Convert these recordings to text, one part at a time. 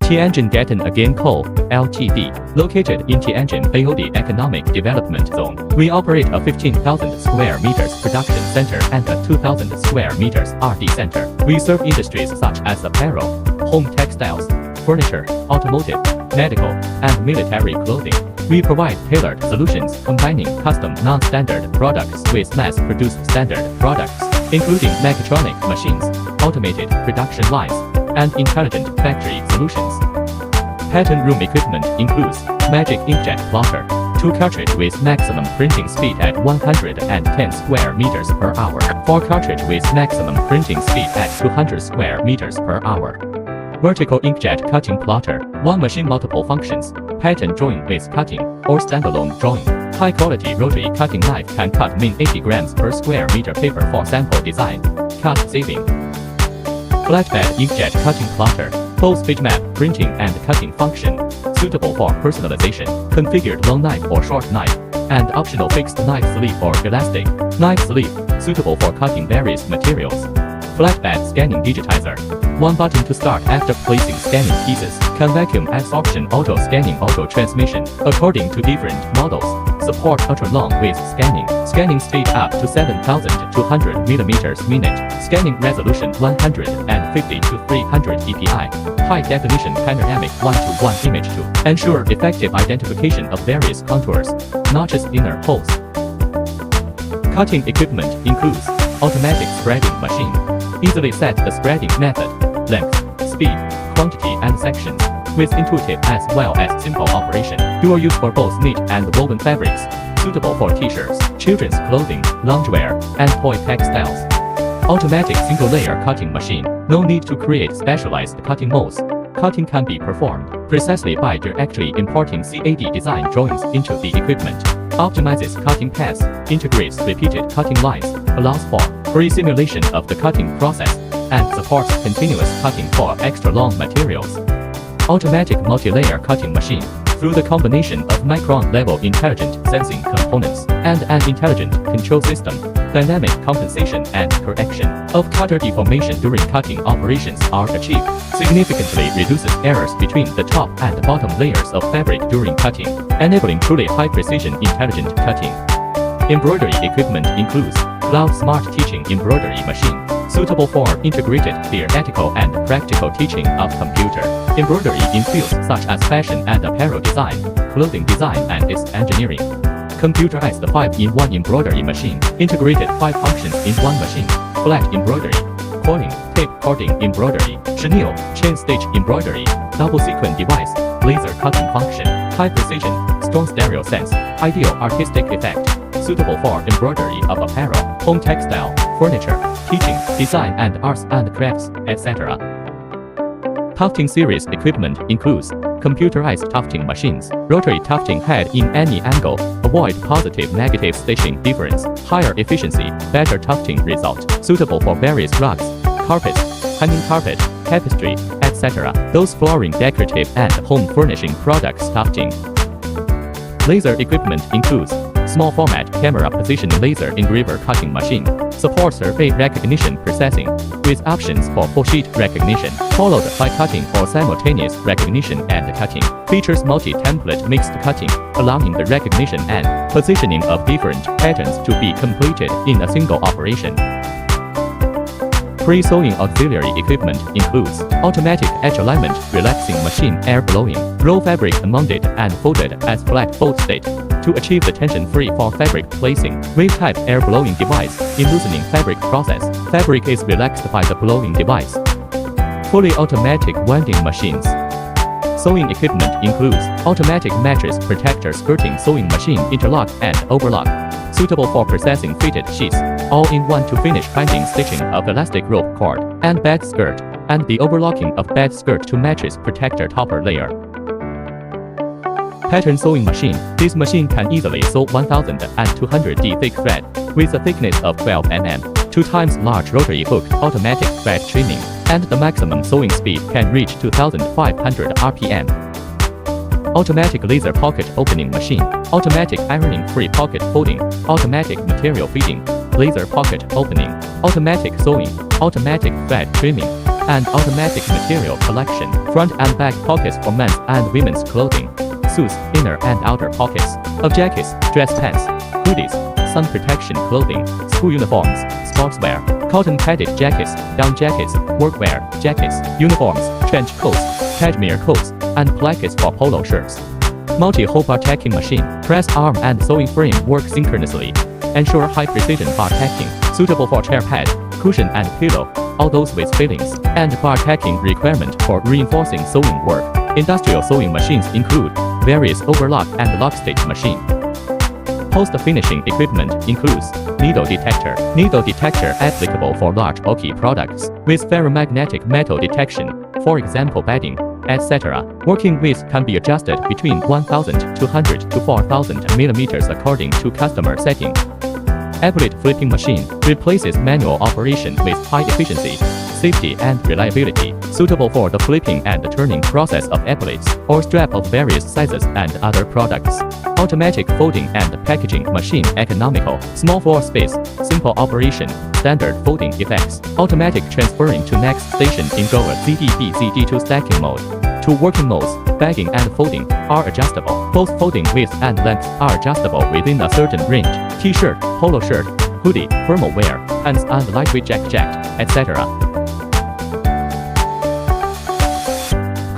GetonAgain GetonAgain Co., Ltd., located in GetonAgain AOD Economic Development Zone. We operate a 15,000 square meters production center and a 2,000 square meters RD center. We serve industries such as apparel, home textiles, furniture, automotive, medical, and military clothing. We provide tailored solutions combining custom non-standard products with mass-produced standard products, including mechatronic machines, automated production lines, and intelligent factory solutions. Pattern room equipment includes magic inkjet plotter, 2 cartridge with maximum printing speed at 110 square meters per hour, 4 cartridge with maximum printing speed at 200 square meters per hour. Vertical inkjet cutting plotter, 1 machine multiple functions, pattern drawing with cutting, or standalone drawing. High-quality rotary cutting knife can cut min 80 grams per square meter paper for sample design, cut saving. Flatbed inkjet cutting plotter, full speed map printing and cutting function, suitable for personalization, configured long knife or short knife, and optional fixed knife sleeve or elastic knife sleeve, suitable for cutting various materials. Flatbed scanning digitizer, 1 button to start after placing scanning pieces, can vacuum absorption auto scanning auto transmission, according to different models, support ultra-long width scanning, scanning speed up to 7,200 mm minute, scanning resolution 150 to 300 dpi, high definition panoramic 1:1 image to ensure effective identification of various contours, notches, inner holes. Cutting equipment includes automatic spreading machine, easily set the spreading method, length, speed, quantity and sections, with intuitive as well as simple operation. Dual use for both knit and woven fabrics, suitable for t-shirts, children's clothing, loungewear, and toy textiles. Automatic single-layer cutting machine, no need to create specialized cutting molds. Cutting can be performed precisely by directly importing CAD design drawings into the equipment. Optimizes cutting paths, integrates repeated cutting lines, allows for free simulation of the cutting process, and supports continuous cutting for extra long materials. Automatic multi-layer cutting machine, through the combination of micron-level intelligent sensing components and an intelligent control system, dynamic compensation and correction of cutter deformation during cutting operations are achieved, significantly reduces errors between the top and bottom layers of fabric during cutting, enabling truly high-precision intelligent cutting. Embroidery equipment includes Cloud Smart Teaching Embroidery Machine, suitable for integrated theoretical and practical teaching of computer embroidery in fields such as fashion and apparel design, clothing design and its engineering. Computerized 5-in-1 embroidery machine, integrated 5 functions in 1 machine, flat embroidery, coiling, tape cording embroidery, chenille, chain stitch embroidery, double sequin device, laser cutting function, high precision, strong stereo sense, ideal artistic effect, suitable for embroidery of apparel, home textile, furniture, teaching, design and arts and crafts, etc. Tufting series equipment includes computerized tufting machines, rotary tufting head in any angle, avoid positive-negative stitching difference, higher efficiency, better tufting result, suitable for various rugs, carpets, hanging carpet, tapestry, etc. Those flooring decorative and home furnishing products tufting. Laser equipment includes small format camera position laser engraver cutting machine, supports survey recognition processing, with options for full sheet recognition, followed by cutting or simultaneous recognition and cutting. Features multi-template mixed cutting, allowing the recognition and positioning of different patterns to be completed in a single operation. Pre-sewing auxiliary equipment includes automatic edge alignment relaxing machine air blowing, roll fabric unmounted and folded as flat fold state, to achieve the tension-free for fabric placing, wave-type air blowing device, in loosening fabric process, fabric is relaxed by the blowing device. Fully automatic winding machines. Sewing equipment includes automatic mattress protector skirting sewing machine interlock and overlock, suitable for processing fitted sheets, all-in-one to finish binding stitching of elastic rope cord and bed skirt, and the overlocking of bed skirt to mattress protector topper layer. Pattern sewing machine. This machine can easily sew 1,200D thick thread with a thickness of 12 mm, 2 times large rotary hook automatic thread trimming, and the maximum sewing speed can reach 2,500 RPM. Automatic laser pocket opening machine, automatic ironing free pocket folding, automatic material feeding, laser pocket opening, automatic sewing, automatic thread trimming, and automatic material collection. Front and back pockets for men's and women's clothing. Suits, inner and outer pockets of jackets, dress pants, hoodies, sun protection clothing, school uniforms, sportswear, cotton padded jackets, down jackets, workwear, jackets, uniforms, trench coats, cashmere coats, and plackets for polo shirts. Multi-hole bar tacking machine, press arm and sewing frame work synchronously. Ensure high precision bar tacking, suitable for chair pad, cushion and pillow, all those with fillings, and bar tacking requirement for reinforcing sewing work. Industrial sewing machines include various overlock and lock stitch machine. Post-finishing equipment includes needle detector. Needle detector applicable for large bulky products with ferromagnetic metal detection, for example bedding, etc. Working width can be adjusted between 1,200 to 4,000 millimeters according to customer setting. Applet flipping machine replaces manual operation with high efficiency, safety and reliability, suitable for the flipping and turning process of applets or strap of various sizes and other products. Automatic folding and packaging machine economical, small floor space, simple operation, standard folding effects, automatic transferring to next station in Goa ZDB-ZD2 stacking mode. Two working modes, bagging and folding, are adjustable. Both folding width and length are adjustable within a certain range. T-shirt, polo shirt, hoodie, formal wear, pants and lightweight jacket, etc.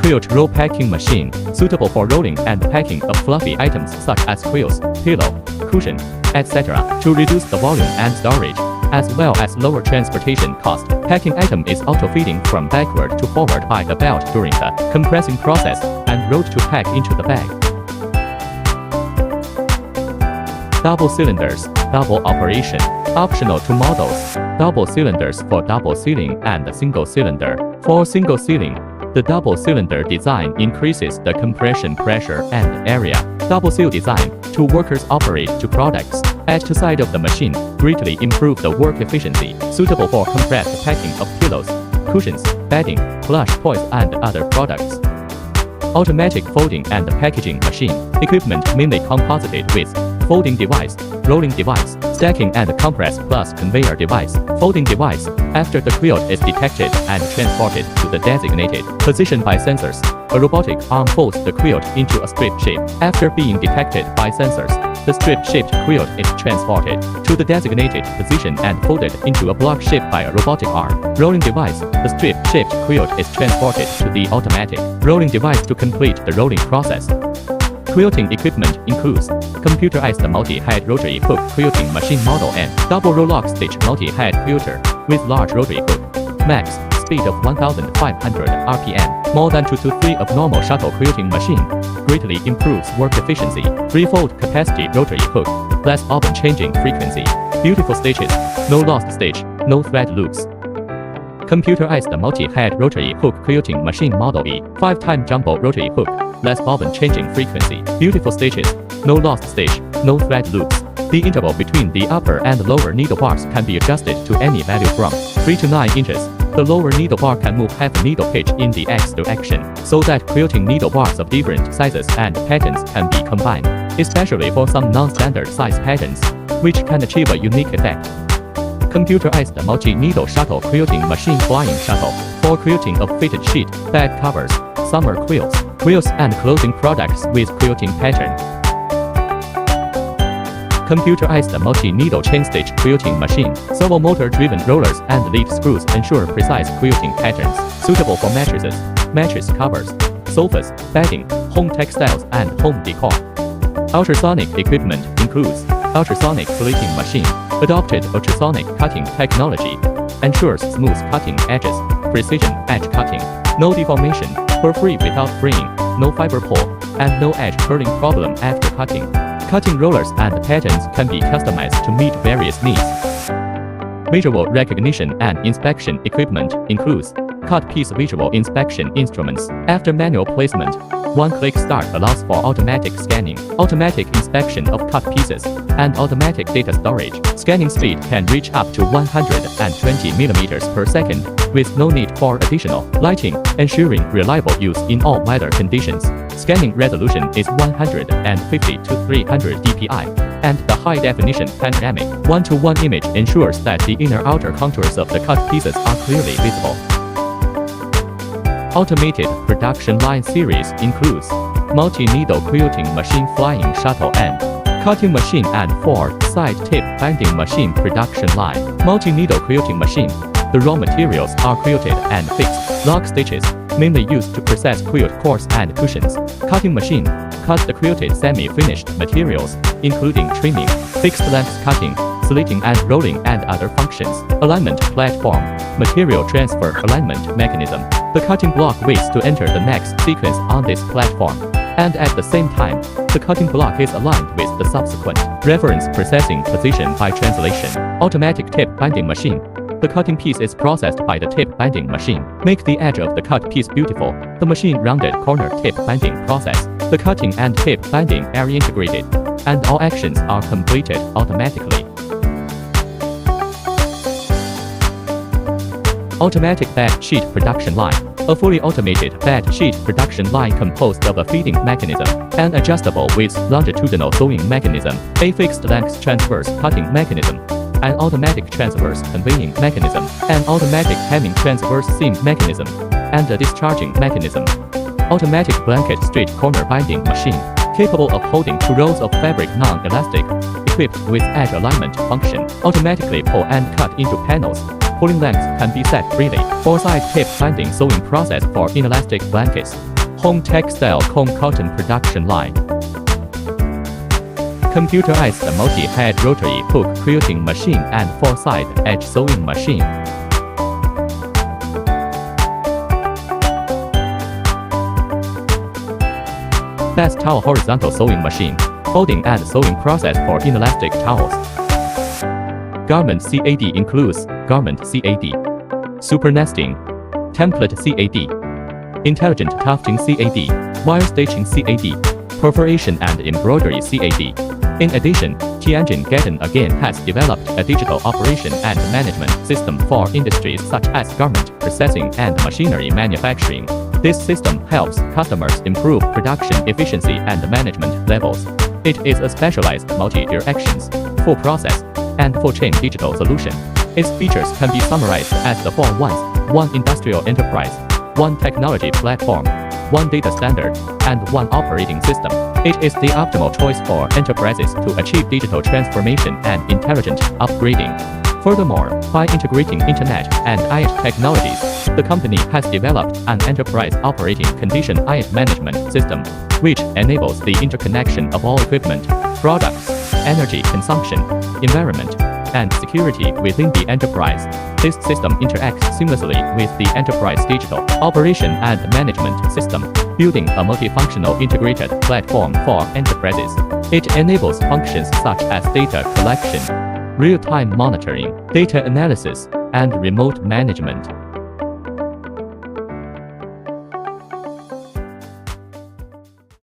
Quilt roll packing machine, suitable for rolling and packing of fluffy items such as quilts, pillow, cushion, etc. to reduce the volume and storage, as well as lower transportation cost. Packing item is auto-feeding from backward to forward by the belt during the compressing process and rolled to pack into the bag. Double cylinders, double operation, optional to models. Double cylinders for double sealing and single cylinder. For single sealing, the double cylinder design increases the compression pressure and area. Double seal design, two workers operate two products at the side of the machine, greatly improve the work efficiency, suitable for compressed packing of pillows, cushions, bedding, plush toys and other products. Automatic folding and packaging machine, equipment mainly composited with folding device, rolling device, stacking and compress plus conveyor device. Folding device, after the quilt is detected and transported to the designated position by sensors, a robotic arm folds the quilt into a strip shape. After being detected by sensors, the strip-shaped quilt is transported to the designated position and folded into a block shape by a robotic arm. Rolling device, the strip-shaped quilt is transported to the automatic rolling device to complete the rolling process. Quilting equipment includes computerized multi-head rotary hook quilting machine model and double row lock stitch multi-head quilter with large rotary hook. Max speed of 1,500 RPM, more than 2 to 3 of normal shuttle quilting machine. Greatly improves work efficiency. 3-fold capacity rotary hook, less bobbin changing frequency. Beautiful stitches, no lost stitch, no thread loops. Computerized multi-head rotary hook quilting machine model E, 5-time jumbo rotary hook, less bobbin changing frequency. Beautiful stitches, no lost stitch, no thread loops. The interval between the upper and lower needle bars can be adjusted to any value from 3 to 9 inches. The lower needle bar can move half a needle pitch in the X direction, so that quilting needle bars of different sizes and patterns can be combined, especially for some non-standard size patterns, which can achieve a unique effect. Computerized multi-needle shuttle quilting machine flying shuttle, for quilting of fitted sheet, bed covers, summer quilts, and clothing products with quilting pattern. Computerized multi-needle chain stitch quilting machine, servo motor-driven rollers and lead screws ensure precise quilting patterns, suitable for mattresses, mattress covers, sofas, bedding, home textiles and home decor. Ultrasonic equipment includes ultrasonic slitting machine, adopted ultrasonic cutting technology, ensures smooth cutting edges, precision edge cutting, no deformation, for free without fraying, no fiber pull, and no edge curling problem after cutting. Cutting rollers and patterns can be customized to meet various needs. Visual recognition and inspection equipment includes cut piece visual inspection instruments. After manual placement, one-click start allows for automatic scanning, automatic inspection of cut pieces, and automatic data storage. Scanning speed can reach up to 120 millimeters per second, with no need for additional lighting, ensuring reliable use in all weather conditions. Scanning resolution is 150 to 300 dpi, and the high-definition panoramic one-to-one image ensures that the inner outer contours of the cut pieces are clearly visible. Automated production line series includes multi-needle quilting machine, flying shuttle and cutting machine, and 4-side tip binding machine production line. Multi-needle quilting machine. The raw materials are quilted and fixed lock stitches, mainly used to process quilt cords and cushions. Cutting machine. Cut the quilted semi-finished materials, including trimming, fixed length cutting, slitting and rolling, and other functions. Alignment platform. Material transfer alignment mechanism. The cutting block waits to enter the next sequence on this platform, and at the same time, the cutting block is aligned with the subsequent reference processing position by translation. Automatic tip binding machine. The cutting piece is processed by the tip binding machine. Make the edge of the cut piece beautiful. The machine rounded corner tip binding process. The cutting and tip binding are integrated, and all actions are completed automatically. Automatic bed sheet production line. A fully automated bed sheet production line composed of a feeding mechanism, an adjustable with longitudinal sewing mechanism, a fixed length transverse cutting mechanism, an automatic transverse conveying mechanism, an automatic hemming transverse seam mechanism, and a discharging mechanism. Automatic blanket straight corner binding machine, capable of holding 2 rolls of fabric non-elastic, equipped with edge alignment function, automatically pull and cut into panels. Pulling lengths can be set freely. 4-side tip binding sewing process for inelastic blankets. Hometextile comb cotton production line. Computerized multi-head rotary hook quilting machine and 4-side edge sewing machine. Fast towel horizontal sewing machine. Folding and sewing process for inelastic towels. Garment CAD includes garment CAD, super nesting, template CAD, intelligent tufting CAD, wire stitching CAD, perforation and embroidery CAD. In addition, GetonAgain has developed a digital operation and management system for industries such as garment processing and machinery manufacturing. This system helps customers improve production efficiency and management levels. It is a specialized multi-directions, full process, and full-chain digital solution. Its features can be summarized as the 4 ones: 1 industrial enterprise, 1 technology platform, 1 data standard, and 1 operating system. It is the optimal choice for enterprises to achieve digital transformation and intelligent upgrading. Furthermore, by integrating Internet and IoT technologies, the company has developed an enterprise operating condition IoT management system, which enables the interconnection of all equipment, products, energy consumption, environment, and security within the enterprise. This system interacts seamlessly with the enterprise digital operation and management system, building a multifunctional integrated platform for enterprises. It enables functions such as data collection, real-time monitoring, data analysis, and remote management.